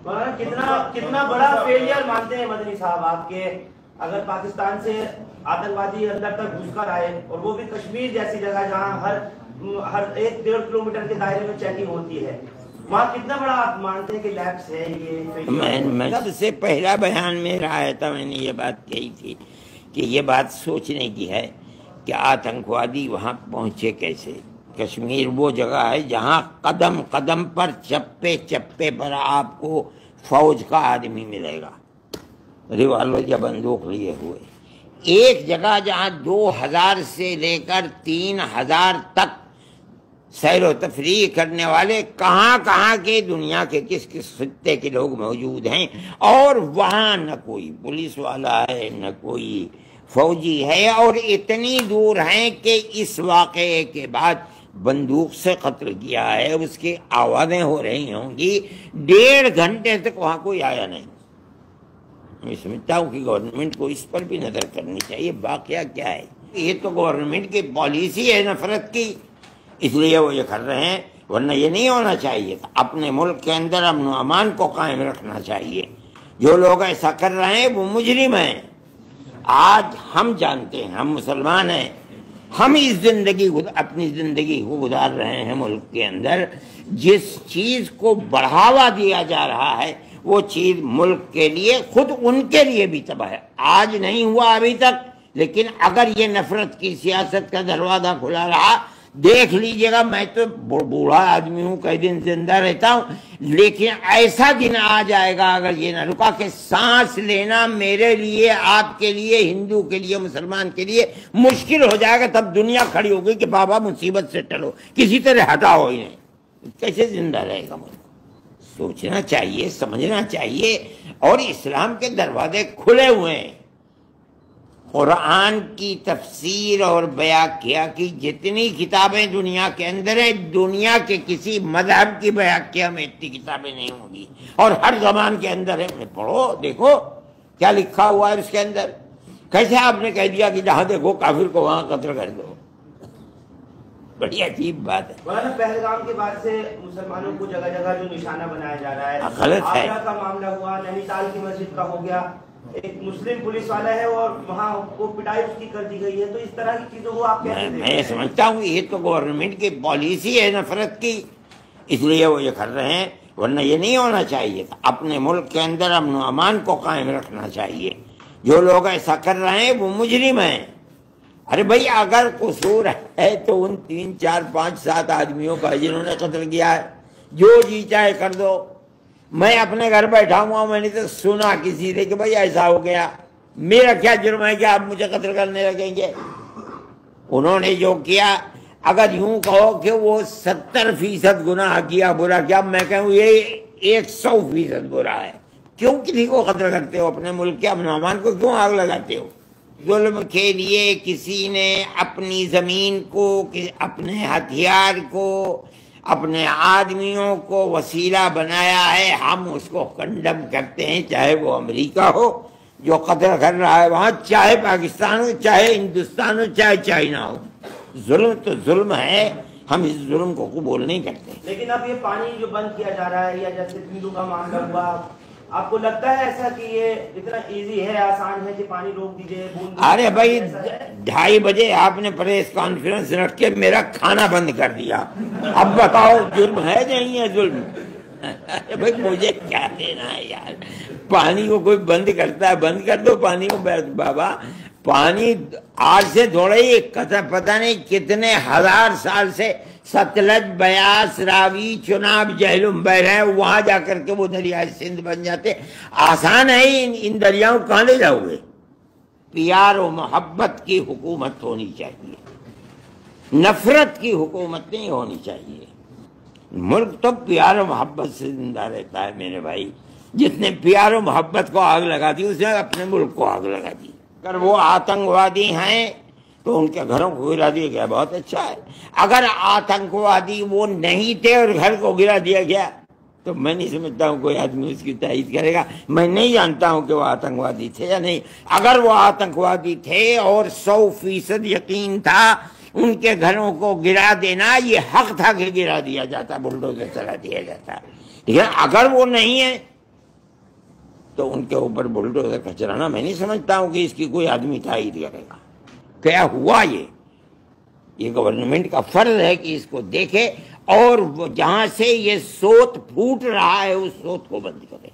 کتنا بڑا فیلئر مانتے ہیں مدنی صاحب آپ کے، اگر پاکستان سے آتنکوادی اندر تک گھس کر آئے اور وہ بھی کشمیر جیسی جگہ جہاں ہر 1-1.5 کلومیٹر کے دائرے میں چیکنگ ہوتی ہے، وہاں کتنا بڑا آپ مانتے ہیں کہ لیپس ہے یہ؟ میں سب سے پہلا بیان میرا آیا تھا، میں نے یہ بات کہی تھی کہ یہ بات سوچنے کی ہے کہ آتنکوادی وہاں پہنچے کیسے۔ کشمیر وہ جگہ ہے جہاں قدم قدم پر چپے چپے پر آپ کو فوج کا آدمی ملے گا، ریوالور یا بندوق لیے ہوئے۔ ایک جگہ جہاں 2000 سے لے کر 3000 تک سیر و تفریح کرنے والے کہاں کہاں کے دنیا کے کس کس خطے کے لوگ موجود ہیں، اور وہاں نہ کوئی پولیس والا ہے نہ کوئی فوجی ہے، اور اتنی دور ہیں کہ اس واقعے کے بعد بندوق سے قتل کیا ہے، اس کی آوازیں ہو رہی ہوں گی، 1.5 گھنٹے تک وہاں کوئی آیا نہیں۔ میں سمجھتا ہوں کہ گورنمنٹ کو اس پر بھی نظر کرنی چاہیے واقعہ کیا ہے۔ یہ تو گورنمنٹ کی پالیسی ہے نفرت کی، اس لیے وہ یہ کر رہے ہیں، ورنہ یہ نہیں ہونا چاہیے تھا۔ اپنے ملک کے اندر امن و امان کو قائم رکھنا چاہیے۔ جو لوگ ایسا کر رہے ہیں وہ مجرم ہیں۔ آج ہم جانتے ہیں، ہم مسلمان ہیں، ہم اپنی زندگی کو گزار رہے ہیں ملک کے اندر، جس چیز کو بڑھاوا دیا جا رہا ہے وہ چیز ملک کے لیے، خود ان کے لیے بھی تباہ ہے۔ آج نہیں ہوا ابھی تک، لیکن اگر یہ نفرت کی سیاست کا دروازہ کھلا رہا، دیکھ لیجئے گا، میں تو بوڑھا آدمی ہوں، کئی دن زندہ رہتا ہوں، لیکن ایسا دن آ جائے گا اگر یہ نہ رکا کہ سانس لینا میرے لیے، آپ کے لیے، ہندو کے لیے، مسلمان کے لیے مشکل ہو جائے گا۔ تب دنیا کھڑی ہوگی کہ بابا مصیبت سے ٹلو، کسی طرح ہٹاؤ انہیں۔ کیسے زندہ رہے گا ملک؟ سوچنا چاہیے، سمجھنا چاہیے، اور اسلام کے دروازے کھلے ہوئے ہیں۔ قرآن کی تفسیر اور بیاکیا کی جتنی کتابیں دنیا کے اندر ہیں، دنیا کے کسی مذہب کی بیاکیا میں اتنی کتابیں نہیں ہوں گی، اور ہر زبان کے اندر ہے۔ پڑھو، دیکھو کیا لکھا ہوا ہے اس کے اندر۔ کیسے آپ نے کہہ دیا کہ جہاں دیکھو کافر کو وہاں قتل کر دو؟ بڑی عجیب بات ہے۔ مولانا پہلگام کے بعد سے مسلمانوں کو جگہ جگہ جو نشانہ بنایا جا رہا ہے، غلط ہے۔ آگرہ کا معاملہ ہوا، نینی تال کی مسجد کا ہو گیا، ایک مسلم پولیس والا ہے اور وہاں کو پٹائی اس کی کر دی گئی ہے، تو اس طرح کی چیزوں کو آپ کیسے دیکھتے ہیں؟ میں سمجھتا ہوں یہ تو گورنمنٹ کی پالیسی ہے نفرت کی، اس لیے وہ یہ کر رہے ہیں، ورنہ یہ نہیں ہونا چاہیے تھا۔ اپنے ملک کے اندر امن و امان کو قائم رکھنا چاہیے۔ جو لوگ ایسا کر رہے ہیں وہ مجرم ہیں۔ ارے بھائی، اگر قصور ہے تو ان 3 4 5 7 آدمیوں کا جنہوں نے قتل کیا ہے، جو جی چاہے کر دو۔ میں اپنے گھر بیٹھا ہوا ہوں، میں نے تو سنا کسی سے کہ بھائی ایسا ہو گیا، میرا کیا جرم ہے کہ آپ مجھے قتل کرنے لگیں گے؟ انہوں نے جو کیا، اگر یوں کہو کہ وہ 70% گناہ کیا، برا کیا، میں کہوں یہ 100% برا ہے۔ کیوں کسی کو قتل کرتے ہو؟ اپنے ملک کے امن و امان کو کیوں آگ لگاتے ہو؟ ظلم کے لیے کسی نے اپنی زمین کو، اپنے ہتھیار کو، اپنے آدمیوں کو وسیلہ بنایا ہے، ہم اس کو کنڈم کرتے ہیں، چاہے وہ امریکہ ہو جو قتل کر رہا ہے وہاں، چاہے پاکستان ہو، چاہے ہندوستان ہو، چاہے چائنا ہو۔ ظلم تو ظلم ہے، ہم اس ظلم کو قبول نہیں کرتے۔ لیکن اب یہ پانی جو بند کیا جا رہا ہے، یا جیسے ہندو کا معاملہ ہوا، آپ کو لگتا ہے ایسا کہ یہ اتنا ایزی ہے، آسان ہے کہ پانی روک دیجئے؟ ارے بھائی، 2:30 بجے آپ نے پریس کانفرنس رکھ کے میرا کھانا بند کر دیا، اب بتاؤ جرم ہے نہیں ہے ظلم؟ بھائی مجھے کیا دینا ہے یار، پانی کو کوئی بند کرتا ہے، بند کر دو پانی کو۔ بابا پانی آج سے تھوڑا ہی پتہ نہیں کتنے ہزار سال سے ستلج، بیاس، راوی، چناب، جہلم بہ رہے ہیں، وہاں جا کر کے وہ دریائے سندھ بن جاتے۔ آسان ہے ان دریاؤں کہاں لے جاؤ گے؟ پیار و محبت کی حکومت ہونی چاہیے، نفرت کی حکومت نہیں ہونی چاہیے۔ ملک تو پیار و محبت سے زندہ رہتا ہے میرے بھائی۔ جس نے پیار و محبت کو آگ لگا دی، اس نے اپنے ملک کو آگ لگا دی۔ اگر وہ آتنکوادی ہیں تو ان کے گھروں کو گرا دیا گیا، بہت اچھا ہے۔ اگر آتنکوادی وہ نہیں تھے اور گھر کو گرا دیا گیا تو میں نہیں سمجھتا ہوں کوئی آدمی اس کی تائید کرے گا۔ میں نہیں جانتا ہوں کہ وہ آتنکوادی تھے یا نہیں۔ اگر وہ آتنکوادی تھے اور 100% یقین تھا ان کے گھروں کو گرا دینا، یہ حق تھا کہ گرا دیا جاتا، بلڈوزر چلا دیا جاتا۔ لیکن اگر وہ نہیں ہے تو ان کے اوپر بلڈوزر کا چلانا میں نہیں سمجھتا ہوں کہ اس کی کوئی آدمی تائید کرے گا. کیا ہوا یہ گورنمنٹ کا فرض ہے کہ اس کو دیکھے اور وہ جہاں سے یہ سوت پھوٹ رہا ہے اس سوت کو بند کرے،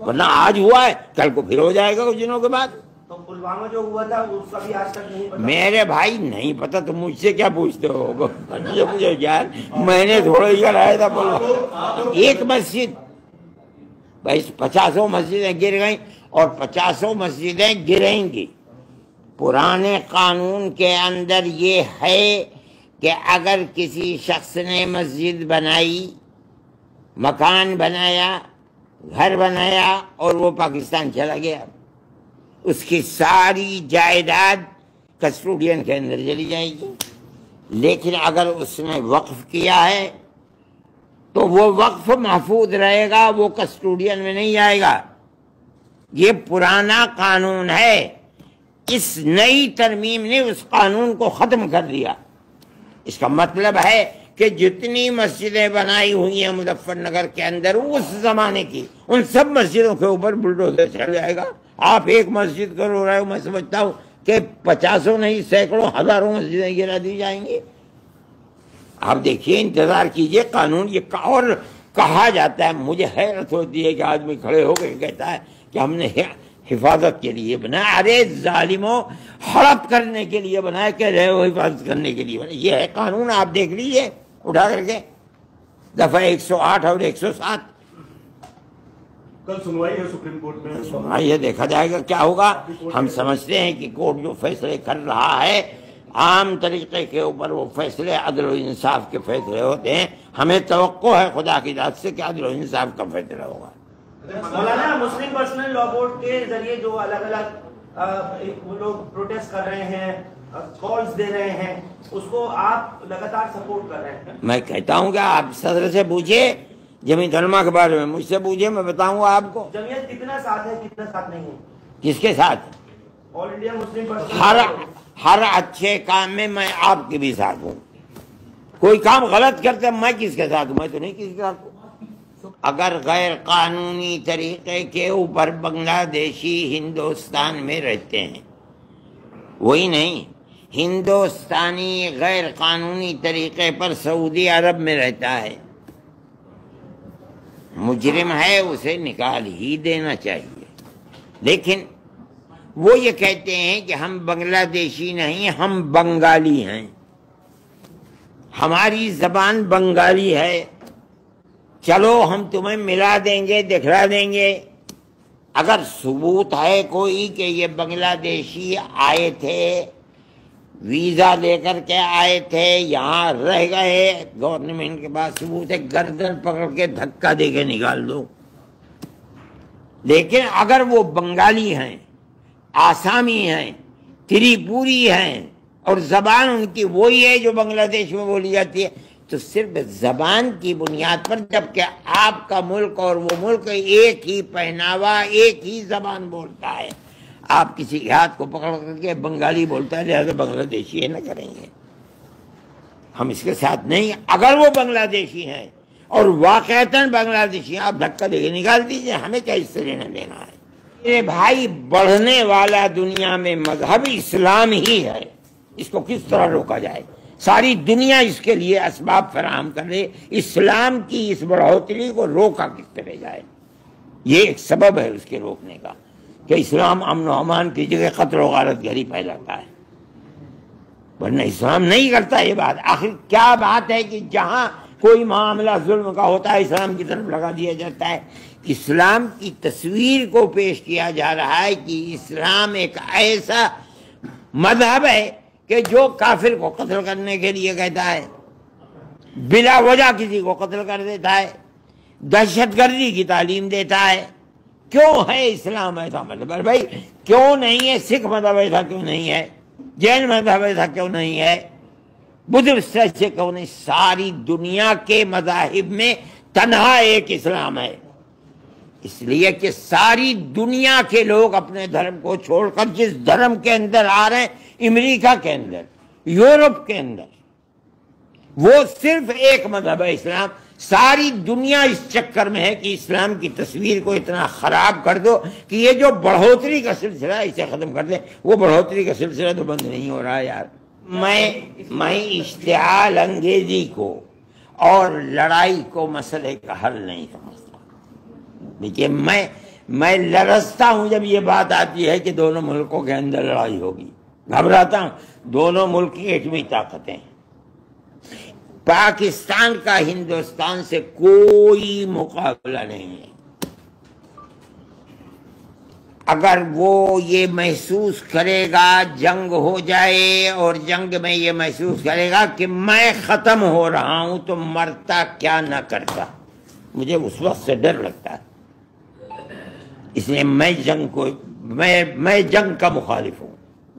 ورنہ آج ہوا ہے کل کو پھر ہو جائے گا کچھ دنوں کے بعد. تو پلوامہ جو ہوا تھا اس کا بھی آج تک نہیں پتا. میرے بھائی نہیں پتا تو مجھ سے کیا پوچھتے ہو؟ مجھے یار میں نے تھوڑا ہی کرایا تھا پلوامہ. ایک مسجد بھائی 50 مسجدیں گر گئیں اور 50 مسجدیں گریں گی. پرانے قانون کے اندر یہ ہے کہ اگر کسی شخص نے مسجد بنائی، مکان بنایا، گھر بنایا اور وہ پاکستان چلا گیا، اس کی ساری جائیداد کسٹوڈین کے اندر چلی جائے گی. لیکن اگر اس نے وقف کیا ہے تو وہ وقف محفوظ رہے گا، وہ کسٹوڈین میں نہیں جائے گا. یہ پرانا قانون ہے. اس نئی ترمیم نے اس قانون کو ختم کر دیا. اس کا مطلب ہے کہ جتنی مسجدیں بنائی ہوئی ہیں مظفر نگر کے اندر اس زمانے کی، ان سب مسجدوں کے اوپر بلڈوزر چل جائے گا. آپ ایک مسجد کرو رہے ہو، میں سمجھتا ہوں کہ 50 نہیں 100 ہزاروں مسجدیں گرا دی جائیں گی. آپ دیکھیے، انتظار کیجئے. قانون یہ اور کہا جاتا ہے، مجھے حیرت ہوتی ہے کہ آدمی کھڑے ہو کے کہتا ہے کہ ہم نے حفاظت کے لیے بنایا. ارے ظالموں، ہڑپ کرنے کے لیے بنایا، کہہ رہے ہو حفاظت کرنے کے لیے بنایا. یہ ہے قانون. آپ دیکھ لیجئے اٹھا کر کے دفعہ 108 اور 107. کل سنوائی ہے سپریم کورٹ میں. سنوائی ہے، دیکھا جائے گا کیا ہوگا. ہم سمجھتے ہیں کہ کورٹ جو فیصلے کر رہا ہے عام طریقے کے اوپر وہ فیصلے عدل و انصاف کے فیصلے ہوتے ہیں. ہمیں توقع ہے خدا کی ذات سے کہ عدل و انصاف کا فیصلہ ہوگا. مولانا، مسلم پرسنل لا بورڈ کے ذریعے جو الگ الگ وہ لوگ پروٹیسٹ کر رہے ہیں، کالز دے رہے ہیں، اس کو آپ لگاتار سپورٹ کر رہے ہیں. میں کہتا ہوں کہ آپ صدر سے پوچھیں، جمیعت علماء کے بارے میں مجھ سے پوچھیں، میں بتاؤں گا آپ کو. جمعیت کتنا ساتھ ہے کتنا ساتھ نہیں ہے؟ کس کے ساتھ؟ آل انڈیا مسلم پرسنل. ہر اچھے کام میں میں آپ کے بھی ساتھ ہوں. کوئی کام غلط کرتے میں کس کے ساتھ ہوں؟ میں تو نہیں کسی کے ساتھ ہوں. اگر غیر قانونی طریقے کے اوپر بنگلہ دیشی ہندوستان میں رہتے ہیں، وہی نہیں، ہندوستانی غیر قانونی طریقے پر سعودی عرب میں رہتا ہے، مجرم ہے، اسے نکال ہی دینا چاہیے. لیکن وہ یہ کہتے ہیں کہ ہم بنگلہ دیشی نہیں، ہم بنگالی ہیں، ہماری زبان بنگالی ہے، چلو ہم تمہیں ملا دیں گے، دکھلا دیں گے. اگر ثبوت ہے کوئی کہ یہ بنگلہ دیشی آئے تھے، ویزا لے کر کے آئے تھے، یہاں رہ گئے، گورنمنٹ کے پاس ثبوت ہے، گردن پکڑ کے دھکا دے کے نکال دو. لیکن اگر وہ بنگالی ہیں، آسامی ہیں، تریپوری ہیں اور زبان ان کی وہی ہے جو بنگلہ دیش میں بولی جاتی ہے، تو صرف زبان کی بنیاد پر، جبکہ آپ کا ملک اور وہ ملک ایک ہی پہناوا، ایک ہی زبان بولتا ہے، آپ کسی کے ہاتھ کو پکڑ کر کے بنگالی بولتا ہے لہذا بنگلہ دیشی ہے نہ کریں گے. ہم اس کے ساتھ نہیں. اگر وہ بنگلہ دیشی ہیں اور واقعتاً بنگلہ دیشی ہیں، آپ دھکا دے کے نکال دیجئے، ہمیں کیا اس سے لینا دینا ہے. یہ بھائی بڑھنے والا دنیا میں مذہب اسلام ہی ہے، اس کو کس طرح روکا جائے؟ ساری دنیا اس کے لیے اسباب فراہم کر رہے، اسلام کی اس بڑھوتری کو روکا کس طرح جائے. یہ ایک سبب ہے اس کے روکنے کا کہ اسلام امن و امان کی جگہ قتل و غارت گری پھیلاتا ہے، ورنہ اسلام نہیں کرتا یہ بات. آخر کیا بات ہے کہ جہاں کوئی معاملہ ظلم کا ہوتا ہے اسلام کی طرف لگا دیا جاتا ہے. اسلام کی تصویر کو پیش کیا جا رہا ہے کہ اسلام ایک ایسا مذہب ہے کہ جو کافر کو قتل کرنے کے لیے کہتا ہے، بلا وجہ کسی کو قتل کر دیتا ہے، دہشت گردی کی تعلیم دیتا ہے. کیوں ہے اسلام ایسا مذہب؟ بھائی کیوں نہیں ہے سکھ مذہب ایسا کیوں نہیں ہے؟ جین مذہب ایسا کیوں نہیں ہے؟ بدھسٹ سے کیوں نہیں؟ ساری دنیا کے مذاہب میں تنہا ایک اسلام ہے، اس لیے کہ ساری دنیا کے لوگ اپنے دھرم کو چھوڑ کر جس دھرم کے اندر آ رہے ہیں، امریکہ کے اندر، یورپ کے اندر، وہ صرف ایک مذہب ہے اسلام. ساری دنیا اس چکر میں ہے کہ اسلام کی تصویر کو اتنا خراب کر دو کہ یہ جو بڑھوتری کا سلسلہ ہے اسے ختم کر دیں. وہ بڑھوتری کا سلسلہ تو بند نہیں ہو رہا یار. میں اشتعال انگیزی کو اور لڑائی کو مسئلے کا حل نہیں سمجھتا. دیکھیے میں لرزتا ہوں جب یہ بات آتی ہے کہ دونوں ملکوں کے اندر لڑائی ہوگی. گھبراتا ہوں. دونوں ملک کی ایٹمی طاقتیں. پاکستان کا ہندوستان سے کوئی مقابلہ نہیں ہے. اگر وہ یہ محسوس کرے گا جنگ ہو جائے اور جنگ میں یہ محسوس کرے گا کہ میں ختم ہو رہا ہوں تو مرتا کیا نہ کرتا. مجھے اس وقت سے ڈر لگتا ہے. اس لیے میں جنگ کا مخالف ہوں.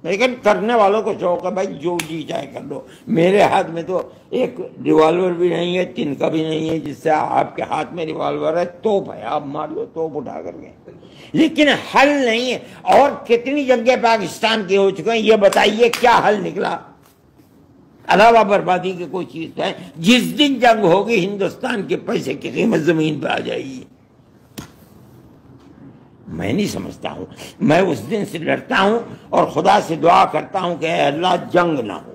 لیکن کرنے والوں کو شوق ہے بھائی جو جی چاہے کر لو. میرے ہاتھ میں تو ایک ریوالور بھی نہیں ہے, تن کا بھی نہیں ہے جس سے آپ کے ہاتھ میں ریوالور ہے. توپ ہے, آپ مار لو توپ اٹھا کر کے. لیکن حل نہیں ہے. اور کتنی جنگیں پاکستان کی ہو چکے ہیں یہ بتائیے کیا حل نکلا علاوہ بربادی کی کوئی چیز ہے؟ جس دن جنگ ہوگی ہندوستان کے پیسے کی قیمت زمین پہ آ جائے گی. میں نہیں سمجھتا ہوں. میں اس دن سے ڈرتا ہوں اور خدا سے دعا کرتا ہوں کہ اے اللہ جنگ نہ ہو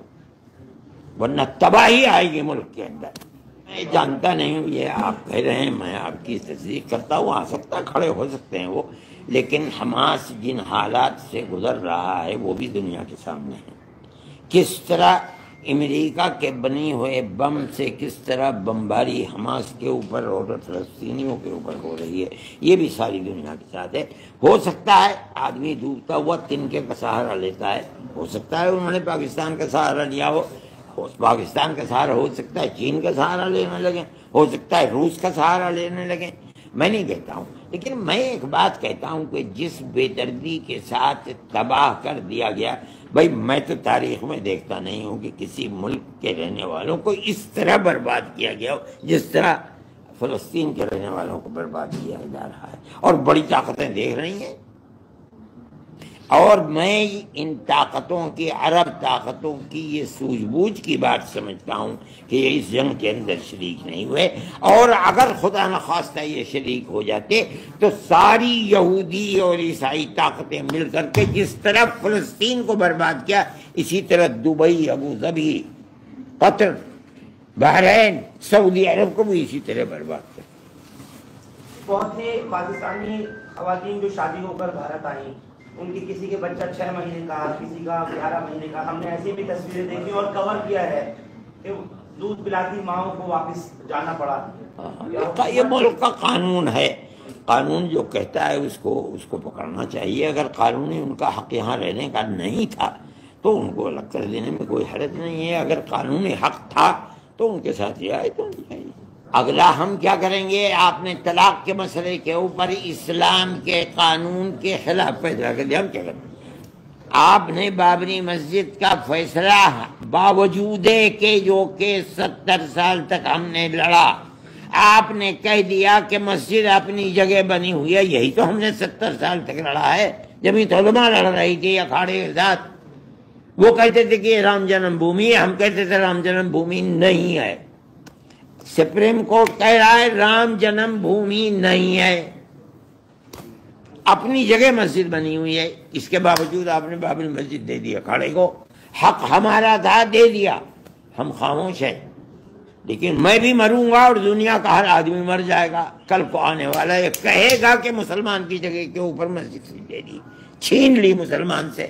ورنہ تباہی آئے گی ملک کے اندر. میں جانتا نہیں ہوں یہ آپ کہہ رہے ہیں, میں آپ کی تصدیق کرتا ہوں. آ سکتا ہے کھڑے ہو سکتے ہیں وہ, لیکن حماس جن حالات سے گزر رہا ہے وہ بھی دنیا کے سامنے ہے. کس طرح امریکہ کے بنے ہوئے بم سے کس طرح بمباری حماس کے اوپر اور فلسطینیوں کے اوپر ہو رہی ہے, یہ بھی ساری دنیا کے ساتھ ہے. ہو سکتا ہے آدمی ڈوبتا ہوا تنکے کا سہارا لیتا ہے, ہو سکتا ہے انہوں نے پاکستان کا سہارا لیا ہو. پاکستان کا سہارا ہو سکتا ہے چین کا سہارا لینے لگے, ہو سکتا ہے روس کا سہارا لینے لگے. میں نہیں کہتا ہوں, لیکن میں ایک بات کہتا ہوں کہ جس بے دردی کے ساتھ تباہ کر دیا گیا, بھائی میں تو تاریخ میں دیکھتا نہیں ہوں کہ کسی ملک کے رہنے والوں کو اس طرح برباد کیا گیا ہو جس طرح فلسطین کے رہنے والوں کو برباد کیا جا رہا ہے. اور بڑی طاقتیں دیکھ رہی ہیں. اور میں ان طاقتوں کی, عرب طاقتوں کی یہ سوجھ بوجھ کی بات سمجھتا ہوں کہ یہ اس جنگ کے اندر شریک نہیں ہوئے. اور اگر خدا نخواستہ یہ شریک ہو جاتے تو ساری یہودی اور عیسائی طاقتیں مل کر کے جس طرح فلسطین کو برباد کیا اسی طرح دبئی, ابو ظبی, قطر, بحرین, سعودی عرب کو بھی اسی طرح برباد کیا. بہت سے پاکستانی خواتین جو شادی ہو کر بھارت آئیں, ان کی کسی کے بچہ 6 مہینے کا, کسی کا 11 مہینے کا. ہم نے ایسی بھی تصویریں دیکھی اور کور کیا ہے کہ دودھ پلاتی ماؤں کو واپس جانا پڑا. یہ ملک کا قانون ہے. قانون جو کہتا ہے اس کو پکڑنا چاہیے. اگر قانونی ان کا حق یہاں رہنے کا نہیں تھا تو ان کو الگ کر دینے میں کوئی حرج نہیں ہے. اگر قانونی حق تھا تو ان کے ساتھ رعایت ہونی چاہیے. اگلا ہم کیا کریں گے؟ آپ نے طلاق کے مسئلے کے اوپر اسلام کے قانون کے خلاف پیدا کر دیا. ہم کیا کریں؟ آپ نے بابری مسجد کا فیصلہ باوجود کہ جو کہ 70 سال تک ہم نے لڑا, آپ نے کہہ دیا کہ مسجد اپنی جگہ بنی ہوئی ہے. یہی تو ہم نے 70 سال تک لڑا ہے. جب علماء لڑ رہی تھی اکھاڑے کے ساتھ, وہ کہتے تھے کہ یہ رام جنم بھومی ہے, ہم کہتے تھے رام جنم بھومی نہیں ہے. سپریم کورٹ کہہ رہا ہے رام جنم بھومی نہیں ہے, اپنی جگہ مسجد بنی ہوئی ہے. اس کے باوجود آپ نے بابری مسجد دے دیا کھاڑے کو. حق ہمارا تھا, دے دیا, ہم خاموش ہیں. لیکن میں بھی مروں گا اور دنیا کا ہر آدمی مر جائے گا. کل کو آنے والا یہ کہے گا کہ مسلمان کی جگہ کے اوپر مسجد دے دی, چھین لی مسلمان سے.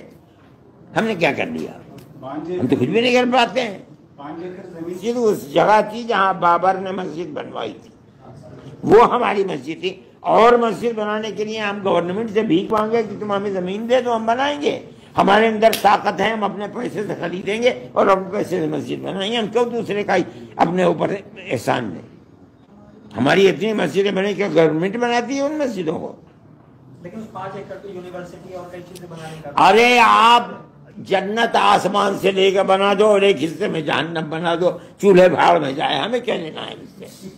ہم نے کیا کر دیا؟ ہم تو کچھ بھی نہیں کر پاتے ہیں. مسجد اس جگہ تھی جہاں بابر نے مسجد بنوائی تھی, وہ ہماری مسجد تھی. اور مسجد بنانے کے لیے ہم گورنمنٹ سے بھیک مانگے کہ تم ہمیں زمین دے تو ہم بنائیں گے. ہمارے اندر طاقت ہے, ہم اپنے پیسے سے خریدیں گے اور اپنے پیسے سے مسجد بنائیں گے. ہم کیوں دوسرے کا اپنے اوپر احسان دیں؟ ہماری اتنی مسجدیں بنے کہ گورنمنٹ بناتی ہے ان مسجدوں کو. لیکن 5 ایکڑ کی یونیورسٹی اور کئی چیزیں بنانے کا, ارے آپ جنت آسمان سے لے کے بنا دو اور ایک حصے میں جہنم بنا دو, چولہے بھاڑ میں جائے, ہمیں کیا لینا ہے اس سے؟